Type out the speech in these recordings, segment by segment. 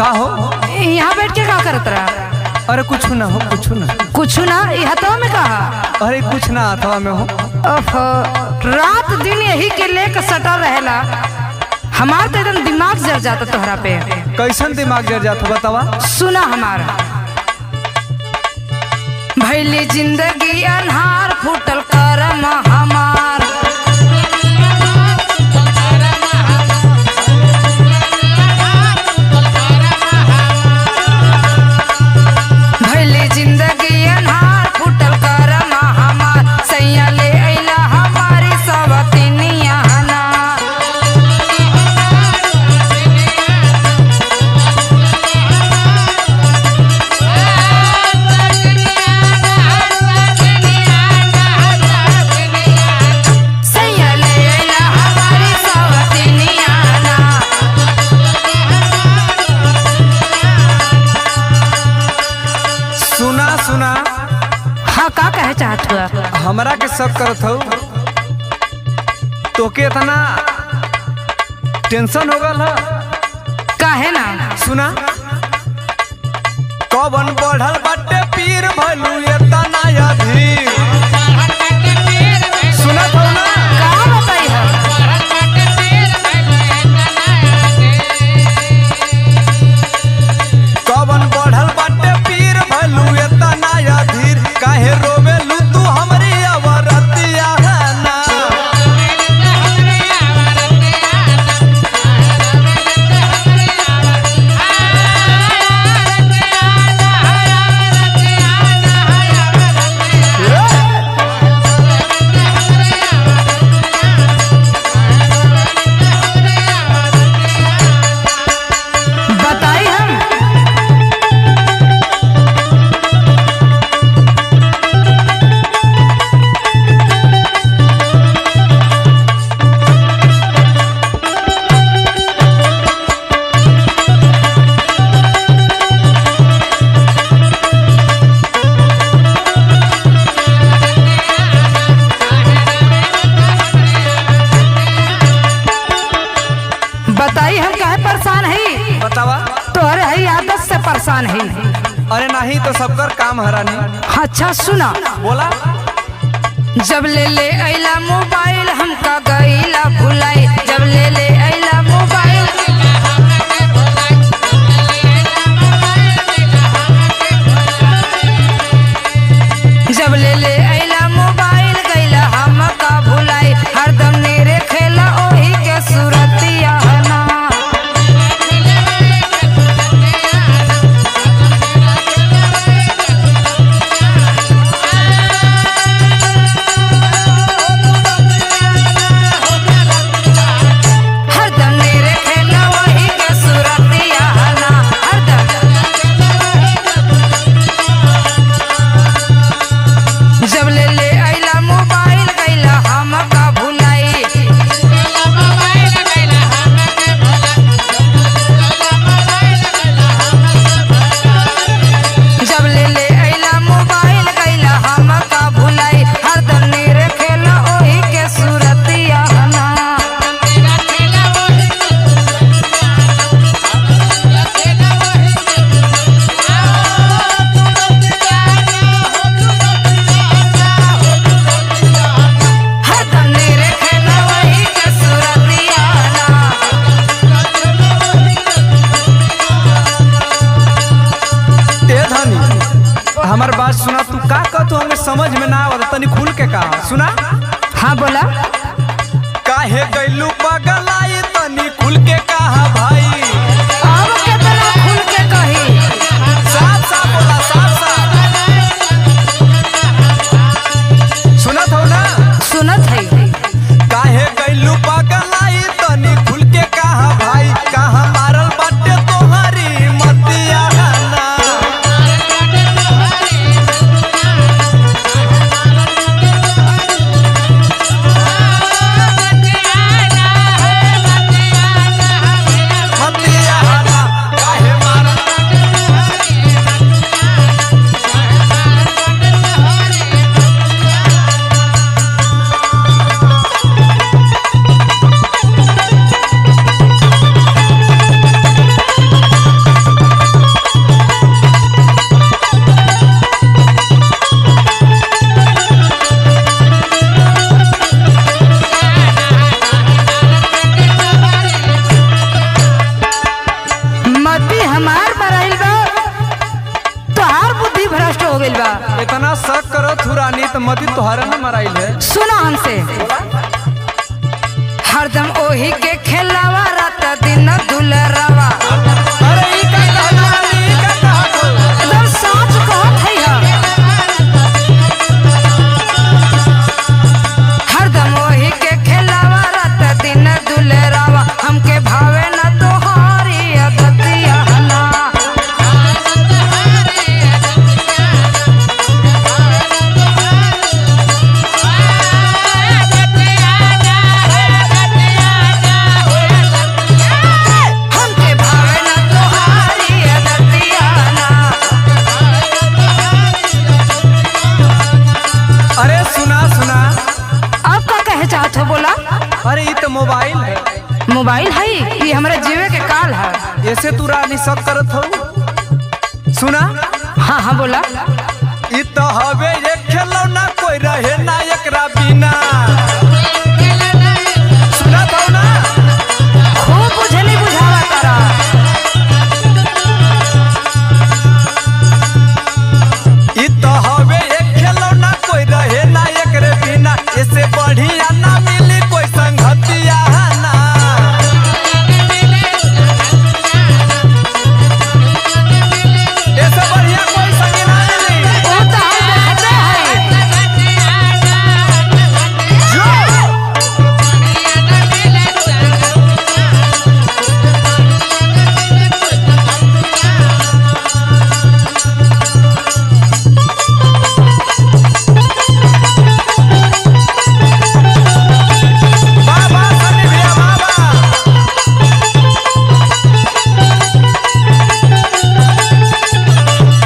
का हो? यहाँ बैठ के का करत रहा? अरे कुछ ना हो, कुछ ना। कुछ ना, यहाँ तो में कहा? अरे कुछ ना अथवा में हो। रात दिन यही के लेके सटा रहेला, हमार तो एकदम दिमाग जर जाता तोहरा पे। कैसन दिमाग जर जाता बतावा? सुना हमारा, भैली जिंदगी अनहार, फूटल करम हमार। भैली जिंदगी अनहार, फूटल करम हमार। सैया ले अइला हमारी सवतिनिया ना। सुना। हाँ, का कहे चाहत हुआ? हमरा के शक करत हो, तोके इतना टेंशन हो गल है? काहे ना? सुना, कवन बढ़ल बाटे पीर भलू एतना अधीर। सुना तो ना, का बताई है? कवन बढ़ल बाटे पीर भलू एतना अधीर। काहे रोवेलू तू हमरी अवरतिया ना? बताई हम। बताई हम काहे परेशान है? बतावा। तोहरे है आदत से परेशान है। अरे नहीं तो सबकर काम हरानी। अच्छा सुना, बोला। जब ले अइला मोबाइल हमका गइला भुलाई। जब ले अइला मोबाइल, जब ले अइला मोबाइल गइला हमका भुलाई। हरदम नेरे खेला ओही के सूरतिया ना। हरदम नेरे खेला ओही के सूरतिया ना। हरदम जब ले अइला मोबाइल गइला हमका भुलाई। जब ले अइला मोबाइल गइला हमका भुलाई। हरदम नेरे खेला ओही के सूरतिया ना। हरदम नेरे खेला ओही के सूरतिया ना। ए धनी, हमार बात सुना। तू का कहतू हमें समझ में ना आवत, तनी खुल के कहा। सुना। हाँ बोला। काहे गइलू पगलाई, तनी खुल के कहा भाई। अब केतना खुल के कही? साफ साफ बोला, साफ साफ। सुनत हो ना? सुनत है। काहे गइलू पगलाई, तनी खुल के कहा भाई। कहा मारल बाटे तोहरी मतिया ना। हरदम हरदम ओही के खेलावा रात दिन दुलरवा। अरे ई का कहना रानी, ई का कहत हो? एकदम सच कहत है हरदम ओही के खेलावा रात दिन दुलरवा। हमके भावे न तोहारी अदतिया ना। हमके भावे न तोहारी अदतिया ना। अरे सुना सुना, आप का कहे चाहत हो बोला? अरे ई तो मोबाइल है, मोबाइल है ये हमारे जीवे के काल है। ऐसे तू रानी सब करत हो। सुना, हाँ हाँ बोला। ई तो हवे एक खिलौना, कोई रहे ना एकरा बिना। सुनत हो ना? खूब बुझली बुझावा तारा। ई तो हवे एक खिलौना, कोई रहे ना एकरे बिना। इससे बढ़िया ना मिली कोई संगतिया ना। इससे बढ़िया कोई संगी ना मिली। वो तो हम देखते हैं। जो बाबा सनी भैया बाबा।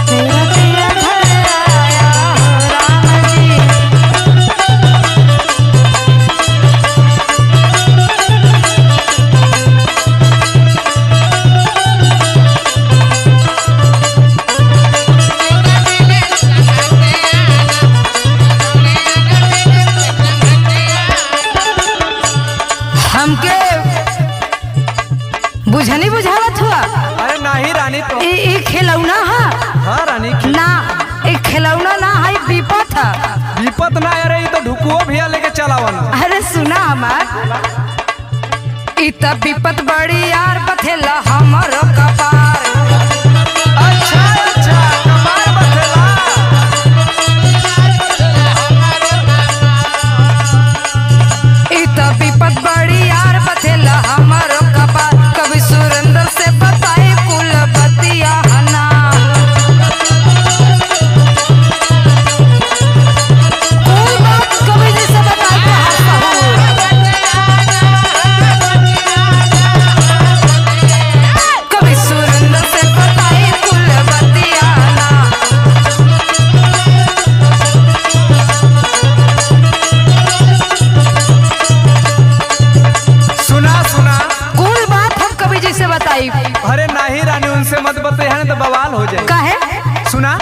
तेरा पिया घर आया राम जी। हमके बुझनी बुझावत हुआ। अरे नहीं रानी तो। ई खिलौना है हाँ रानी, ना, ई खिलौना ना है विपत है। विपत ना। अरे ई तो ढुकुओ भैया लेके चलावन। अरे सुना हमार, ई त विपत बड़ी यार बथेला हमरो कपार। अच्छा अच्छा, कपार बथेला। ई त विपत बड़ी यार बथेला हमरो कपार। कभी सुरेंद्र से बताई कुल बतिया ना। कोई बात कभी जैसे बताई तो हाथ कहूँ। कभी सुरेंद्र से बताई कुल बतिया ना। सुना सुना, कोई बात हम कभी जैसे बताई। अरे नहीं रानी, उनसे मत बताइए ना तो बवाल हो जाए। काहे? सुना,